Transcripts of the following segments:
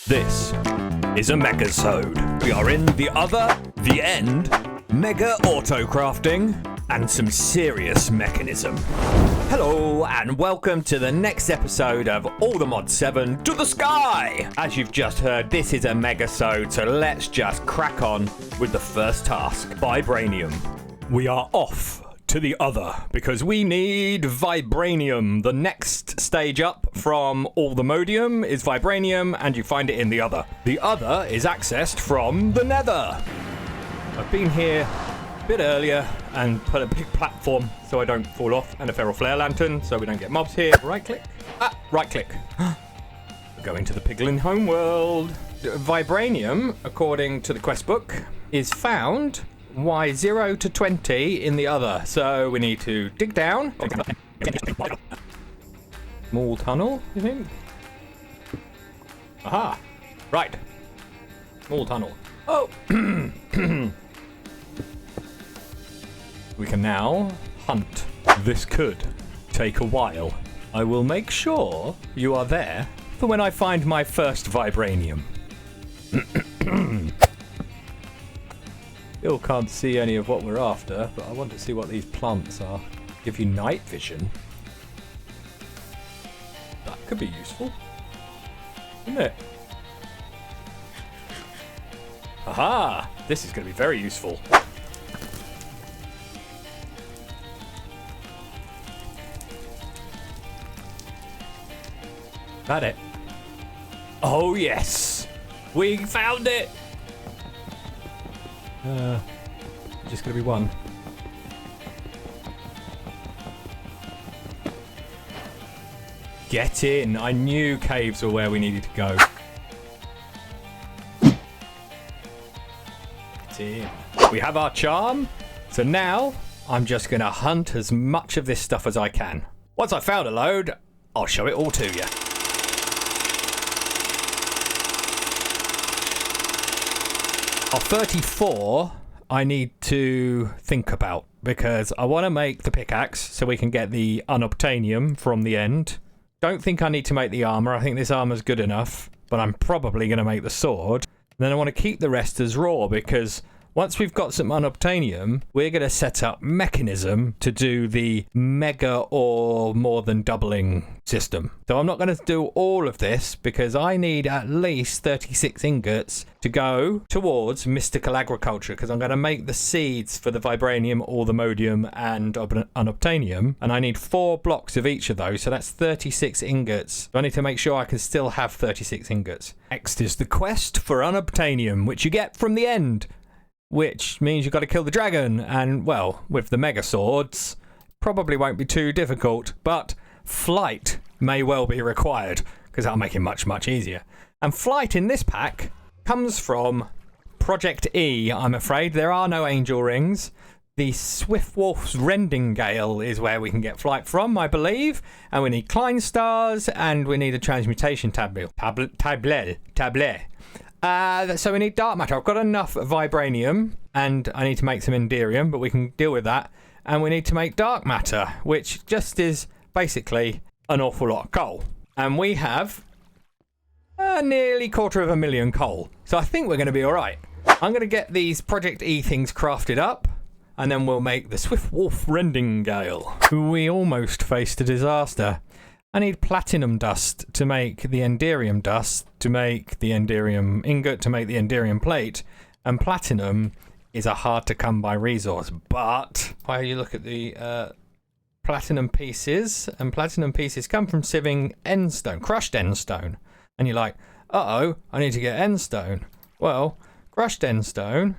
This is a MEGASODE. We are in the other, the end, mega autocrafting, and some serious mechanism. Hello, and welcome to the next episode of All the Mod 7 to the Sky! As you've just heard, this is a MEGASODE, so let's just crack on with the first task, Vibranium. We are off to the other, because we need Vibranium. The next stage up from all the modium is Vibranium, and you find it in the other. The other is accessed from the nether. I've been here a bit earlier and put a big platform so I don't fall off, and a feral flare lantern so we don't get mobs here. Right click. Right click. We're going to the Piglin homeworld. Vibranium, according to the quest book, is found Y0 to 20 in the other. So we need to dig down. Small tunnel, you think? Aha! Right. Small tunnel. Oh! We can now hunt. This could take a while. I will make sure you are there for when I find my first Vibranium. Still can't see any of what we're after, but I want to see what these plants are. Give you night vision. That could be useful, isn't it? Aha! This is going to be very useful. That it? Oh yes! We found it! Just gonna be one. Get in! I knew caves were where we needed to go. Get in. We have our charm, so now I'm just gonna hunt as much of this stuff as I can. Once I've found a load, I'll show it all to you. Our 34 I need to think about, because I want to make the pickaxe so we can get the Unobtainium from the end. Don't think I need to make the armor. I think this armor's good enough, but I'm probably going to make the sword. And then I want to keep the rest as raw, because once we've got some Unobtainium, we're going to set up Mechanism to do the mega or more than doubling system. So I'm not going to do all of this, because I need at least 36 ingots to go towards mystical agriculture, because I'm going to make the seeds for the Vibranium, or the modium, and Unobtainium, and I need 4 blocks of each of those, so that's 36 ingots. So I need to make sure I can still have 36 ingots. Next is the quest for Unobtainium, which you get from the end, which means you've got to kill the dragon, and, well, with the mega swords, probably won't be too difficult, but flight may well be required, because that'll make it much, much easier. And flight in this pack comes from Project E, I'm afraid. There are no angel rings. The Swift Wolf's Rending Gale is where we can get flight from, I believe, and we need Klein stars, and we need a transmutation tablet. So we need dark matter. I've got enough Vibranium, and I need to make some Enderium, but we can deal with that. And we need to make dark matter, which just is basically an awful lot of coal. And we have nearly 250,000 coal. So I think we're going to be all right. I'm going to get these Project E things crafted up, and then we'll make the Swift Wolf Rending Gale. We almost faced a disaster. I need platinum dust to make the Enderium dust, to make the Enderium ingot, to make the Enderium plate, and platinum is a hard to come by resource. But while you look at the platinum pieces, and platinum pieces come from sieving Endstone, Crushed Endstone, and you're like, uh-oh, I need to get Endstone. Well, Crushed Endstone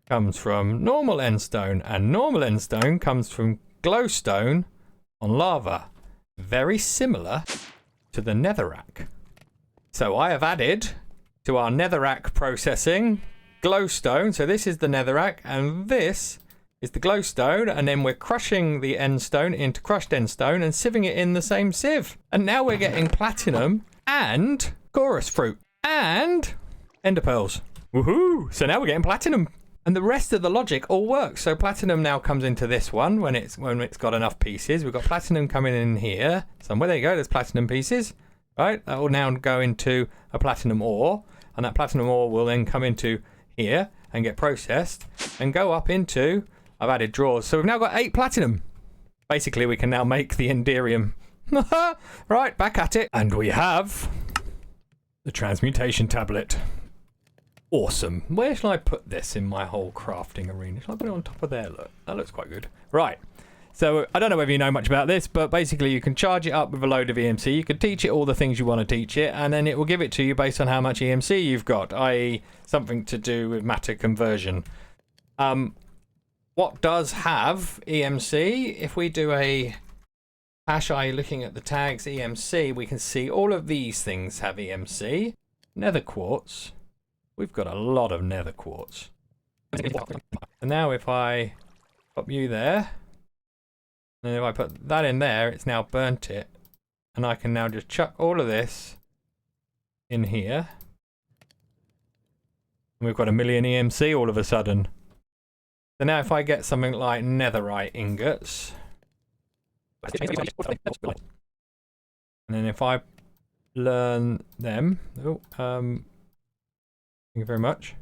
comes from normal Endstone, and normal Endstone comes from glowstone on lava. Very similar to the netherrack. So I have added to our netherrack processing glowstone. So this is the netherrack, and this is the glowstone, and then we're crushing the endstone into crushed endstone and sieving it in the same sieve. And now we're getting platinum and chorus fruit and ender pearls. Woohoo! So now we're getting platinum. And the rest of the logic all works. So platinum now comes into this one when it's got enough pieces. We've got platinum coming in here somewhere. There you go. There's platinum pieces. Right, that will now go into a platinum ore, and that platinum ore will then come into here and get processed and go up into, I've added drawers, so we've now got 8 platinum. Basically, we can now make the Enderium. Right, back at it. And we have the transmutation tablet. Awesome. Where shall I put this in my whole crafting arena? Shall I put it on top of there? Look, that looks quite good. Right. So I don't know whether you know much about this, but basically you can charge it up with a load of EMC. You can teach it all the things you want to teach it, and then it will give it to you based on how much EMC you've got, i.e. something to do with matter conversion. What does have EMC? If we do a hash I looking at the tags EMC, we can see all of these things have EMC. Nether quartz. We've got a lot of nether quartz. And now if I pop you there, and if I put that in there, it's now burnt it. And I can now just chuck all of this in here. And we've got 1,000,000 EMC all of a sudden. So now if I get something like netherite ingots, and then if I learn them, thank you very much.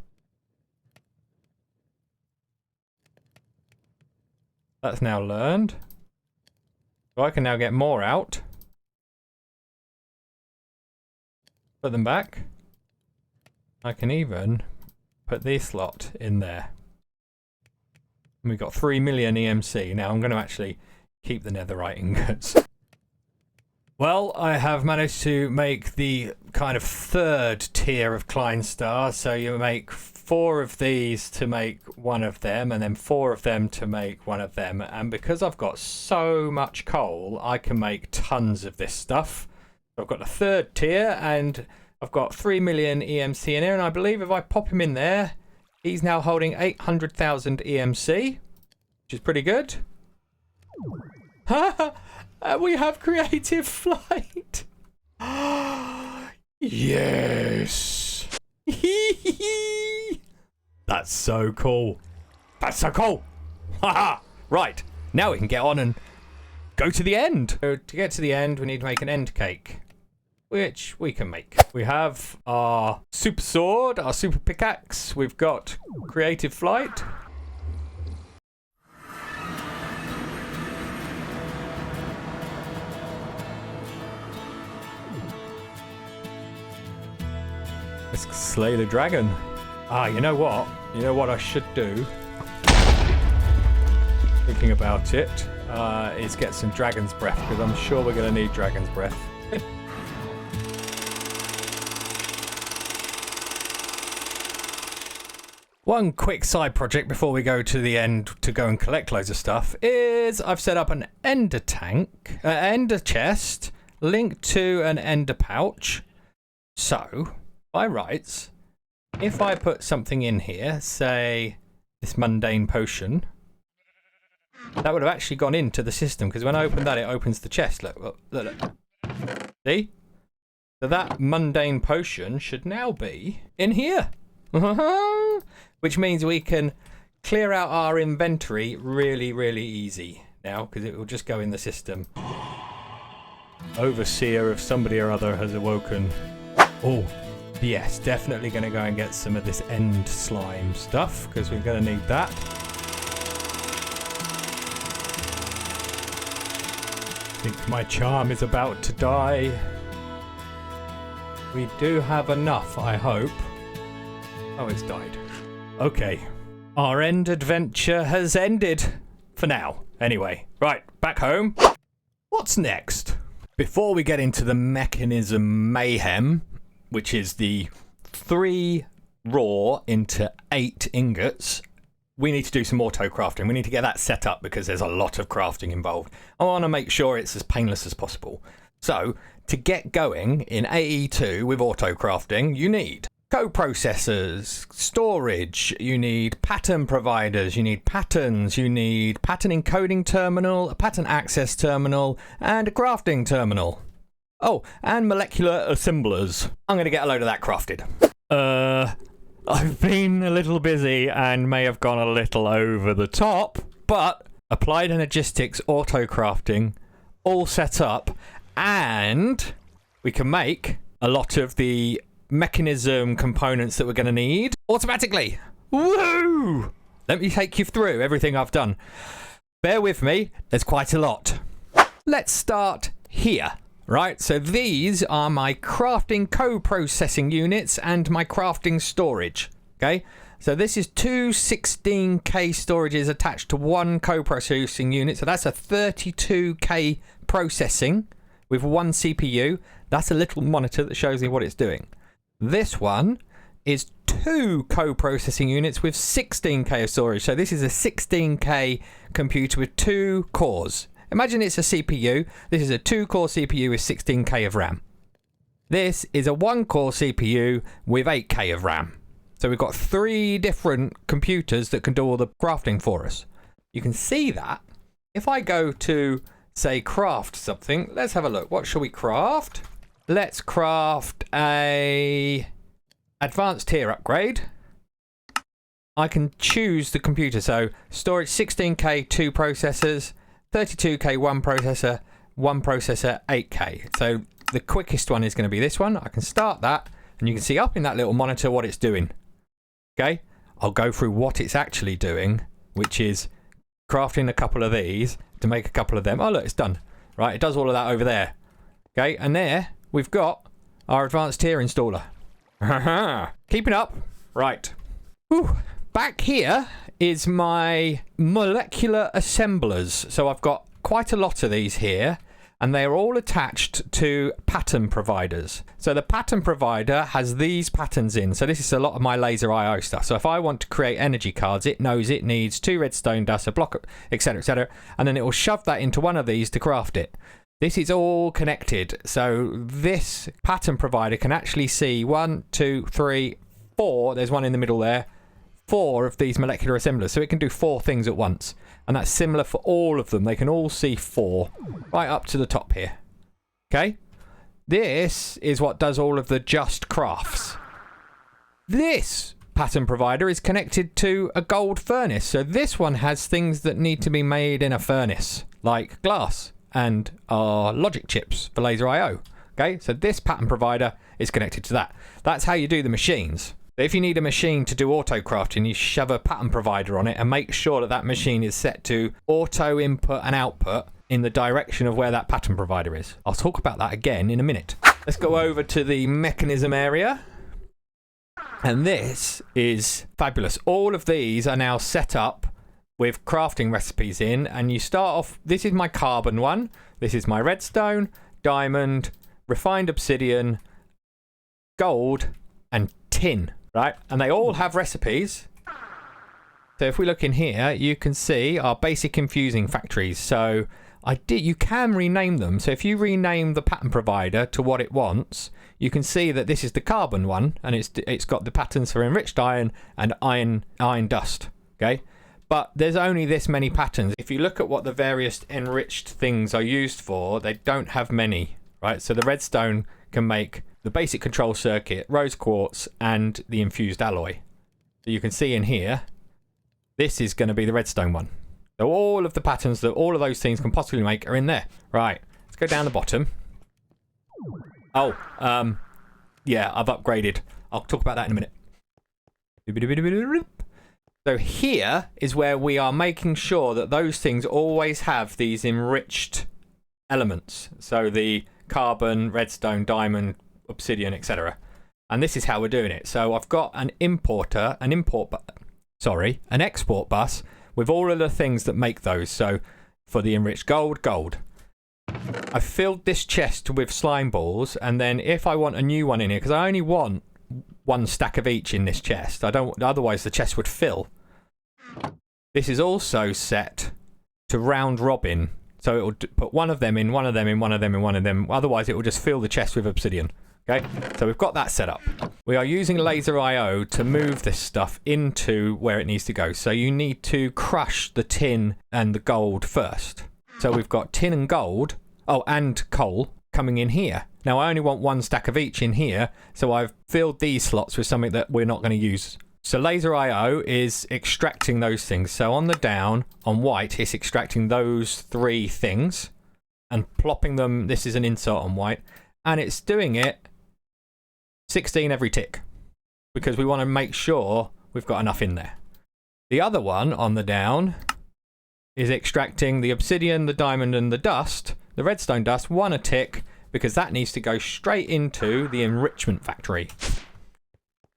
That's now learned. So I can now get more out. Put them back. I can even put this lot in there. And we've got 3,000,000 EMC. Now I'm going to actually keep the netherite ingots. Well, I have managed to make the kind of 3rd tier of Kleinstar. So you make 4 of these to make one of them, and then 4 of them to make one of them. And because I've got so much coal, I can make tons of this stuff. So I've got the 3rd tier, and I've got 3,000,000 EMC in here. And I believe if I pop him in there, he's now holding 800,000 EMC, which is pretty good. We have creative flight. Yes. That's so cool. That's so cool. Right. Now we can get on and go to the end. So to get to the end, we need to make an end cake, which we can make. We have our super sword, our super pickaxe. We've got creative flight. Let's slay the dragon. You know what? You know what I should do? Thinking about it, is get some dragon's breath, because I'm sure we're going to need dragon's breath. One quick side project before we go to the end to go and collect loads of stuff is I've set up an ender tank, ender chest linked to an ender pouch. So, by rights, if I put something in here, say this mundane potion, that would have actually gone into the system, because when I open that, it opens the chest. Look. See? So that mundane potion should now be in here. Which means we can clear out our inventory really, really easy now, because it will just go in the system. Overseer of somebody or other has awoken. Oh, yes, definitely going to go and get some of this end slime stuff, because we're going to need that. I think my charm is about to die. We do have enough, I hope. Oh, it's died. Okay. Our end adventure has ended. For now, anyway. Right, back home. What's next? Before we get into the mechanism mayhem, which is the 3 raw into 8 ingots, we need to do some auto crafting. We need to get that set up because there's a lot of crafting involved. I want to make sure it's as painless as possible. So, to get going in AE2 with auto crafting, you need co-processors, storage, you need pattern providers, you need patterns, you need pattern encoding terminal, a pattern access terminal, and a crafting terminal. Oh, and molecular assemblers. I'm going to get a load of that crafted. I've been a little busy and may have gone a little over the top, but Applied Energistics auto crafting all set up, and we can make a lot of the mechanism components that we're going to need automatically. Woo! Let me take you through everything I've done. Bear with me, there's quite a lot. Let's start here, right? So these are my crafting co-processing units and my crafting storage, okay? So this is two 16K storages attached to one co-processing unit. So that's a 32K processing with one CPU. That's a little monitor that shows me what it's doing. This one is two co-processing units with 16K of storage. So this is a 16K computer with two cores. Imagine it's a CPU. This is a 2-core CPU with 16K of RAM. This is a 1-core CPU with 8K of RAM. So we've got 3 different computers that can do all the crafting for us. You can see that. If I go to, say, craft something, let's have a look. What shall we craft? Let's craft a advanced tier upgrade. I can choose the computer. So storage 16K, 2 processors, 32K, 1 processor, 8K. So the quickest one is going to be this one. I can start that, and you can see up in that little monitor what it's doing. Okay, I'll go through what it's actually doing, which is crafting a couple of these to make a couple of them. Oh, look, it's done. Right, it does all of that over there. Okay, and there we've got our advanced tier installer. Keeping up. Right. Whew. Back here is my molecular assemblers. So I've got quite a lot of these here, and they are all attached to pattern providers. So the pattern provider has these patterns in. So this is a lot of my laser IO stuff. So if I want to create energy cards, it knows it needs 2 redstone dust, a block, etc., and then it will shove that into one of these to craft it. This is all connected. So this pattern provider can actually see 1, 2, 3, 4. There's one in the middle there. 4 of these molecular assemblers, so it can do 4 things at once, and that's similar for all of them. They can all see 4 right up to the top here. Okay, this is what does all of the just crafts. This pattern provider is connected to a gold furnace, so this one has things that need to be made in a furnace, like glass and our logic chips for laser IO. Okay, so this pattern provider is connected to that. That's how you do the machines. If you need a machine to do auto crafting, you shove a pattern provider on it and make sure that that machine is set to auto input and output in the direction of where that pattern provider is. I'll talk about that again in a minute. Let's go over to the mechanism area. And this is fabulous. All of these are now set up with crafting recipes in, and you start off, this is my carbon one, this is my redstone, diamond, refined obsidian, gold, and tin. Right, and they all have recipes. So if we look in here, you can see our basic infusing factories. So you can rename them. So if you rename the pattern provider to what it wants, you can see that this is the carbon one, and it's got the patterns for enriched iron and iron dust. Okay, but there's only this many patterns. If you look at what the various enriched things are used for, they don't have many. Right, so the redstone can make the basic control circuit, rose quartz, and the infused alloy. So you can see in here, this is going to be the redstone one. So all of the patterns that all of those things can possibly make are in there. Right, let's go down the bottom. Oh, yeah, I've upgraded. I'll talk about that in a minute. So here is where we are making sure that those things always have these enriched elements. So the carbon, redstone, diamond, obsidian, etc. And this is how we're doing it. So I've got an export bus with all of the things that make those. So for the enriched gold. I filled this chest with slime balls, and then if I want a new one in here, because I only want 1 stack of each in this chest. Otherwise the chest would fill. This is also set to round robin. So it will put one of them in, one of them in, one of them in, one of them. Otherwise it will just fill the chest with obsidian. Okay, so we've got that set up. We are using laser IO to move this stuff into where it needs to go. So you need to crush the tin and the gold first. So we've got tin and gold, and coal coming in here. Now I only want 1 stack of each in here, so I've filled these slots with something that we're not going to use. So laser IO is extracting those things. So on the down, on white, it's extracting those 3 things and plopping them. This is an insert on white. and it's doing it 16 every tick because we want to make sure we've got enough in there. The other one on the down is extracting the obsidian, the diamond, and the dust, the redstone dust, one a tick, because that needs to go straight into the enrichment factory.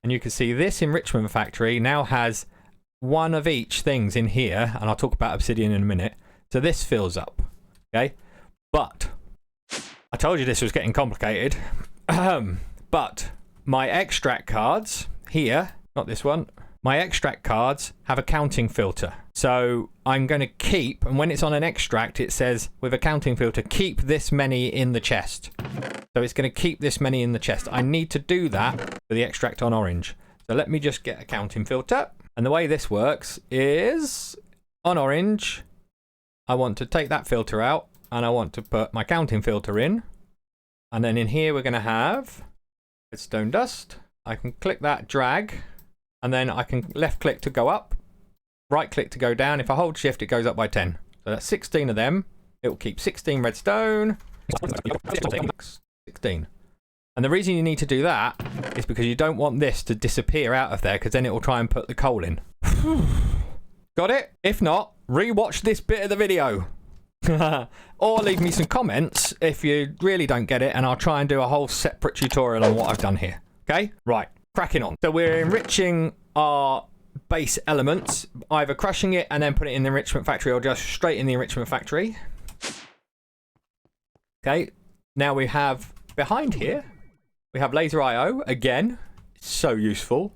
And you can see this enrichment factory now has one of each things in here, and I'll talk about obsidian in a minute. So this fills up, okay? But I told you this was getting complicated. But my extract cards here, not this one, my extract cards have a counting filter. So I'm going to keep, and when it's on an extract, it says with a counting filter, keep this many in the chest. So it's going to keep this many in the chest. I need to do that for the extract on orange. So let me just get a counting filter. And the way this works is on orange, I want to take that filter out and I want to put my counting filter in. And then in here, we're going to have redstone dust. I can click that, drag, and then I can left click to go up, right click to go down. If I hold shift, it goes up by 10. So that's 16 of them. It will keep 16 redstone. 16. And the reason you need to do that is because you don't want this to disappear out of there, because then it will try and put the coal in. Got it? If not, rewatch this bit of the video. Or leave me some comments if you really don't get it, and I'll try and do a whole separate tutorial on what I've done here. Okay? Right. Cracking on. So we're enriching our base elements, either crushing it and then put it in the enrichment factory, or just straight in the enrichment factory. Okay. Now we have behind here, we have laser IO again. It's so useful.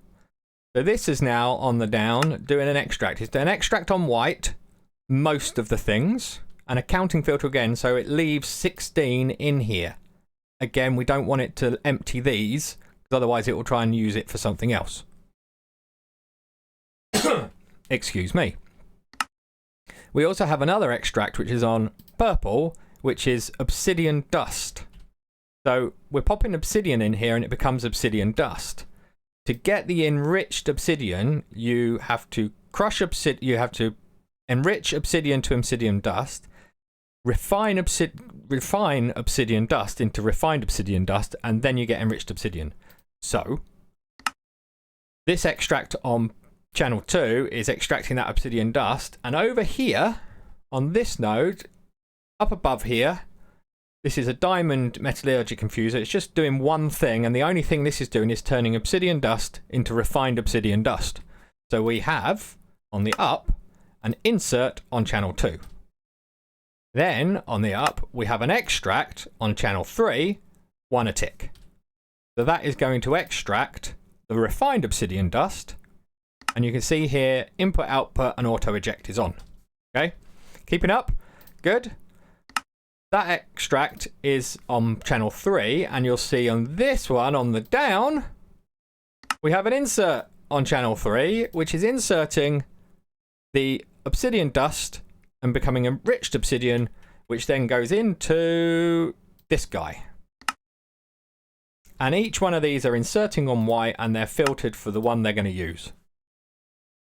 So this is now on the down doing an extract. It's an extract on white, most of the things, and a counting filter again, so it leaves 16 in here. Again, we don't want it to empty these, because otherwise it will try and use it for something else. Excuse me. We also have another extract which is on purple, which is obsidian dust. So we're popping obsidian in here and it becomes obsidian dust. To get the enriched obsidian, you have to crush obsidian, you have to enrich obsidian to obsidian dust, refine obsidian dust into refined obsidian dust, and then you get enriched obsidian. So this extract on channel 2 is extracting that obsidian dust, and over here on this node, up above here, this is a diamond metallurgy confuser. It's just doing one thing, and the only thing this is doing is turning obsidian dust into refined obsidian dust. So we have, on the up, an insert on channel 2. Then, on the up, we have an extract on channel 3, one a tick. So that is going to extract the refined obsidian dust, and you can see here, input, output, and auto eject is on. Okay? Keeping up? Good. That extract is on channel 3, and you'll see on this one, on the down, we have an insert on channel 3, which is inserting the obsidian dust and becoming enriched obsidian, which then goes into this guy. And each one of these are inserting on white, and they're filtered for the one they're going to use.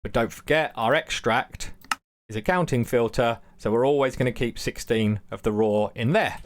But don't forget, our extract is a counting filter, so we're always going to keep 16 of the raw in there.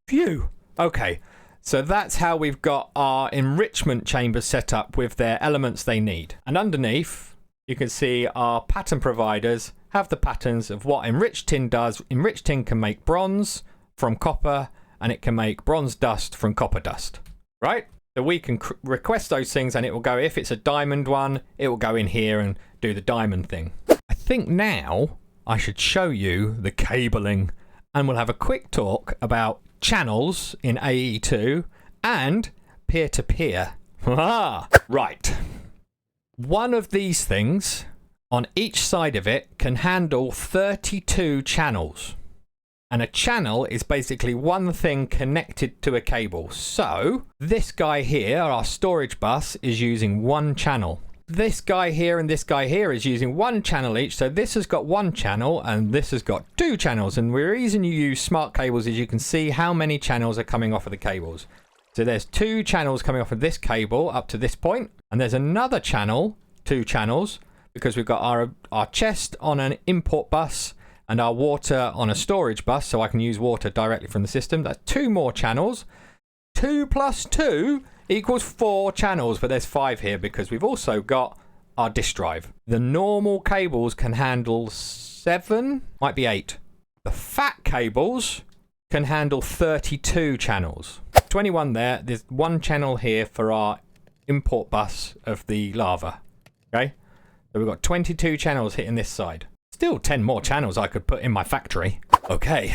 Phew. Okay, so that's how we've got our enrichment chambers set up with their elements they need. And underneath, you can see our pattern providers have the patterns of what enriched tin does. Enriched tin can make bronze from copper, and it can make bronze dust from copper dust, right? So we can request those things, and it will go, if it's a diamond one, it will go in here and do the diamond thing. I think now I should show you the cabling, and we'll have a quick talk about channels in AE2 and peer-to-peer. Right. One of these things on each side of it can handle 32 channels. And a channel is basically one thing connected to a cable. So this guy here, our storage bus, is using one channel. This guy here and this guy here is using one channel each. So this has got one channel and this has got two channels. And the reason you use smart cables is you can see how many channels are coming off of the cables. So there's two channels coming off of this cable up to this point. And there's another channel, two channels, because we've got our chest on an import bus and our water on a storage bus, so I can use water directly from the system. That's two more channels. 2 plus 2 equals 4 channels, but there's 5 here because we've also got our disk drive. The normal cables can handle 7, might be 8. The fat cables can handle 32 channels. 21 there. There's 1 channel here for our import bus of the lava. Okay, so we've got 22 channels hitting this side. Still 10 more channels I could put in my factory. Okay,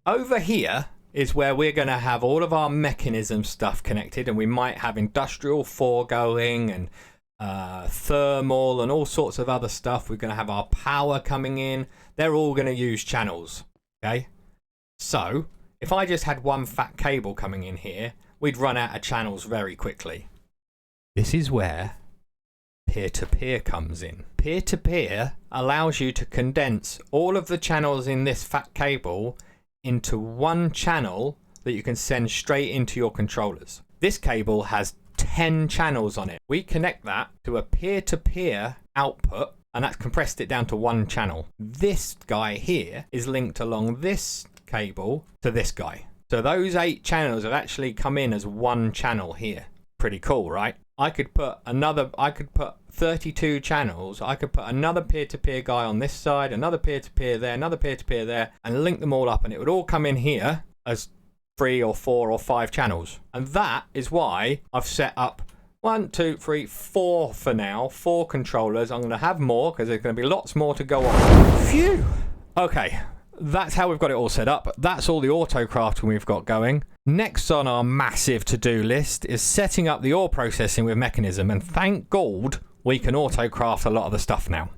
over here is where we're going to have all of our mechanism stuff connected, and we might have industrial foregoing and thermal and all sorts of other stuff. We're going to have our power coming in. They're all going to use channels. Okay, so if I just had 1 fat cable coming in here, we'd run out of channels very quickly. This is where peer-to-peer comes in. Peer-to-peer allows you to condense all of the channels in this fat cable into 1 channel that you can send straight into your controllers. This cable has 10 channels on it. We connect that to a peer-to-peer output, and that's compressed it down to 1 channel. This guy here is linked along this cable to this guy. So those 8 channels have actually come in as 1 channel here. Pretty cool, right? I could put 32 channels. I could put another peer-to-peer guy on this side, another peer-to-peer there, another peer-to-peer there, and link them all up, and it would all come in here as 3 or 4 or 5 channels. And that is why I've set up 1, 2, 3, 4 for now. 4 controllers. I'm going to have more because there's going to be lots more to go on. Phew. Okay, that's how we've got it all set up. That's all the autocrafting we've got going. Next on our massive to-do list is setting up the ore processing with Mechanism, and thank God we can autocraft a lot of the stuff now.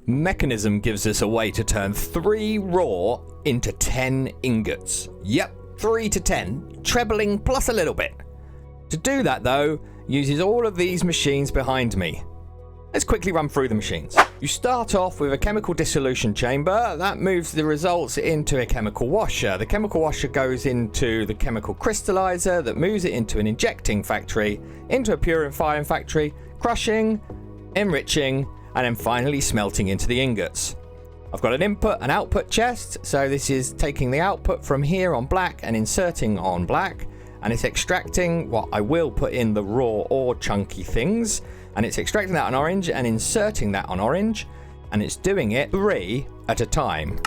Mechanism gives us a way to turn 3 raw into 10 ingots. Yep, 3 to 10, trebling plus a little bit. To do that though, uses all of these machines behind me. Let's quickly run through the machines. You start off with a chemical dissolution chamber. That moves the results into a chemical washer. The chemical washer goes into the chemical crystallizer that moves it into an injecting factory, into a purifying factory, crushing, enriching, and then finally smelting into the ingots. I've got an input and output chest, so this is taking the output from here on black and inserting on black, and it's extracting what I will put in the raw ore chunky things, and it's extracting that on orange and inserting that on orange, and it's doing it 3 at a time.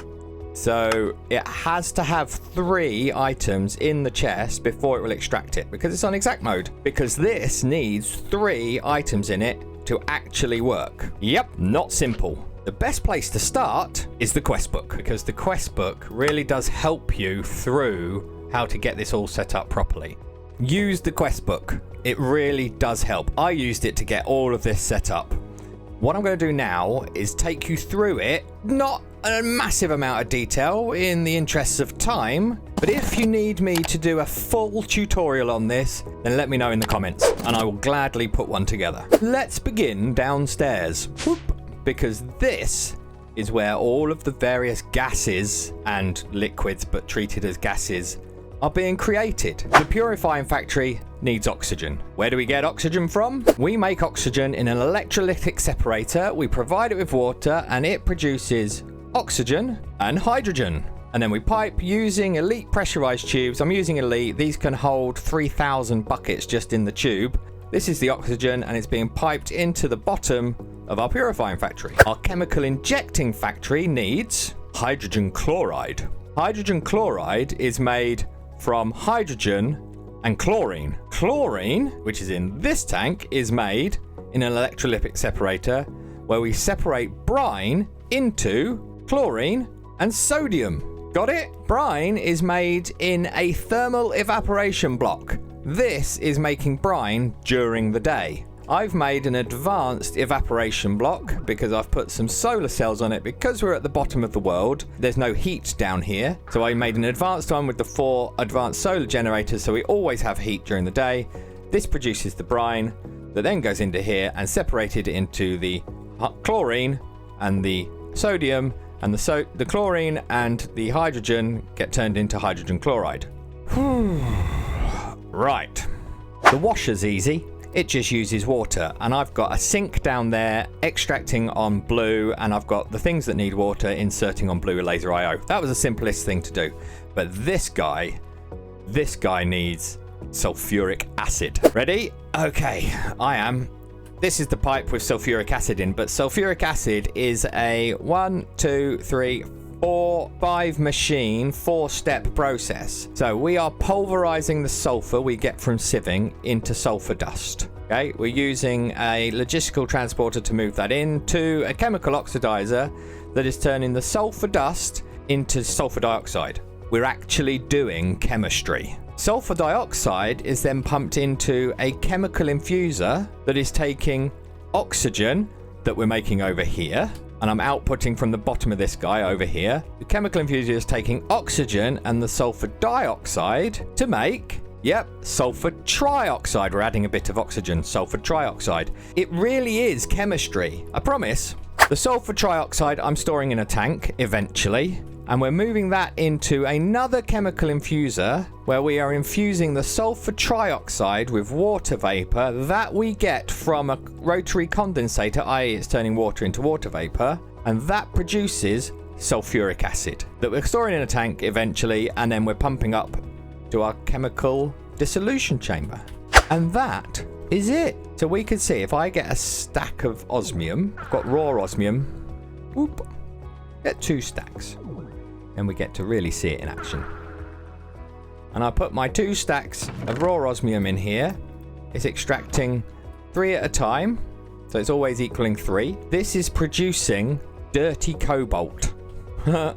So it has to have 3 items in the chest before it will extract it, because it's on exact mode, because this needs 3 items in it to actually work. Yep, not simple. The best place to start is the quest book, because the quest book really does help you through how to get this all set up properly. Use the quest book. It really does help. I used it to get all of this set up. What I'm going to do now is take you through it, not a massive amount of detail in the interests of time, but if you need me to do a full tutorial on this, then let me know in the comments and I will gladly put one together. Let's begin downstairs. Whoop. Because this is where all of the various gases and liquids, but treated as gases, are being created. The purifying factory needs oxygen. Where do we get oxygen from? We make oxygen in an electrolytic separator, we provide it with water, and it produces oxygen and hydrogen. And then we pipe using elite pressurized tubes. I'm using elite. These can hold 3,000 buckets just in the tube. This is the oxygen, and it's being piped into the bottom of our purifying factory. Our chemical injecting factory needs hydrogen chloride. Hydrogen chloride is made from hydrogen and chlorine. Chlorine, which is in this tank, is made in an electrolytic separator where we separate brine into chlorine and sodium. Got it? Brine is made in a thermal evaporation block. This is making brine during the day. I've made an advanced evaporation block because I've put some solar cells on it. Because we're at the bottom of the world, there's no heat down here. So I made an advanced one with the 4 advanced solar generators, so we always have heat during the day. This produces the brine that then goes into here and separated into the chlorine and the sodium, and the chlorine and the hydrogen get turned into hydrogen chloride. Right. The washer's easy. It just uses water, and I've got a sink down there extracting on blue, and I've got the things that need water inserting on blue laser IO. That was the simplest thing to do. But this guy needs sulfuric acid. Ready? Okay, I am. This is the pipe with sulfuric acid in, but sulfuric acid is a 1, 2, 3, 4, 5 machine, 4-step process. So we are pulverizing the sulfur we get from sieving into sulfur dust. Okay, we're using a logistical transporter to move that into a chemical oxidizer that is turning the sulfur dust into sulfur dioxide. We're actually doing chemistry. Sulfur dioxide is then pumped into a chemical infuser that is taking oxygen that we're making over here, and I'm outputting from the bottom of this guy over here. The chemical infuser is taking oxygen and the sulfur dioxide to make, yep, sulfur trioxide. We're adding a bit of oxygen, sulfur trioxide. It really is chemistry, I promise. The sulfur trioxide I'm storing in a tank eventually, and we're moving that into another chemical infuser where we are infusing the sulfur trioxide with water vapor that we get from a rotary condensator, i.e. it's turning water into water vapor, and that produces sulfuric acid that we're storing in a tank eventually, and then we're pumping up to our chemical dissolution chamber. And that is it. So we can see if I get a stack of osmium, I've got raw osmium, whoop, get 2 stacks. And we get to really see it in action. And I put my 2 stacks of raw osmium in here. It's extracting 3 at a time, so it's always equaling 3. This is producing dirty cobalt. The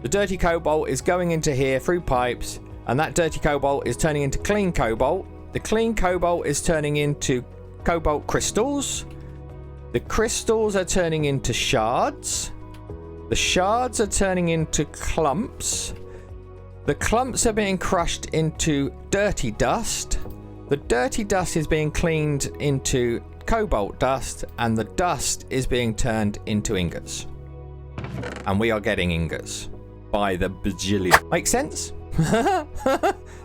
dirty cobalt is going into here through pipes, and that dirty cobalt is turning into clean cobalt. The clean cobalt is turning into cobalt crystals. The crystals are turning into shards. The shards are turning into clumps. The clumps are being crushed into dirty dust. The dirty dust is being cleaned into cobalt dust, and the dust is being turned into ingots. And we are getting ingots by the bajillion. Make sense?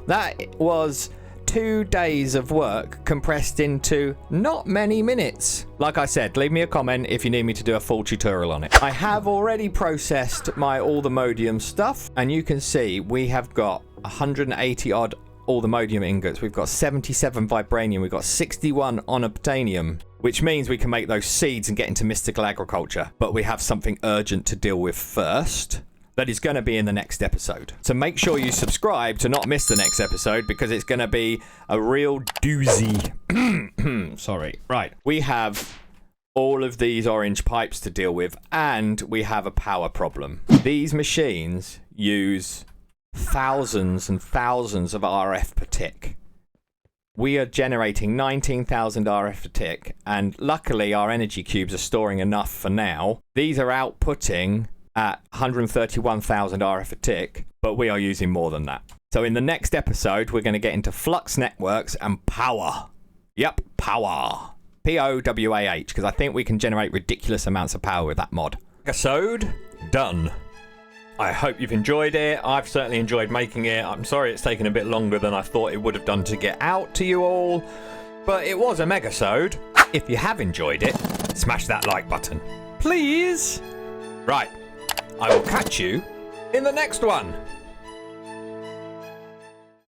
That was 2 days of work compressed into not many minutes. Like I said, leave me a comment if you need me to do a full tutorial on it. I have already processed my all the modium stuff, and you can see we have got 180 odd all the modium ingots. We've got 77 vibranium. We've got 61 unobtainium, which means we can make those seeds and get into mystical agriculture. But we have something urgent to deal with first. That is going to be in the next episode. So make sure you subscribe to not miss the next episode, because it's going to be a real doozy. Sorry. Right. We have all of these orange pipes to deal with, and we have a power problem. These machines use thousands and thousands of RF per tick. We are generating 19,000 RF per tick, and luckily our energy cubes are storing enough for now. These are outputting at 131,000 RF a tick, but we are using more than that. So in the next episode, we're going to get into flux networks and power. Yep, power. POWAH, because I think we can generate ridiculous amounts of power with that mod. Episode done. I hope you've enjoyed it. I've certainly enjoyed making it. I'm sorry it's taken a bit longer than I thought it would have done to get out to you all, but it was a megasode. If you have enjoyed it, smash that like button, please. Right. I will catch you in the next one.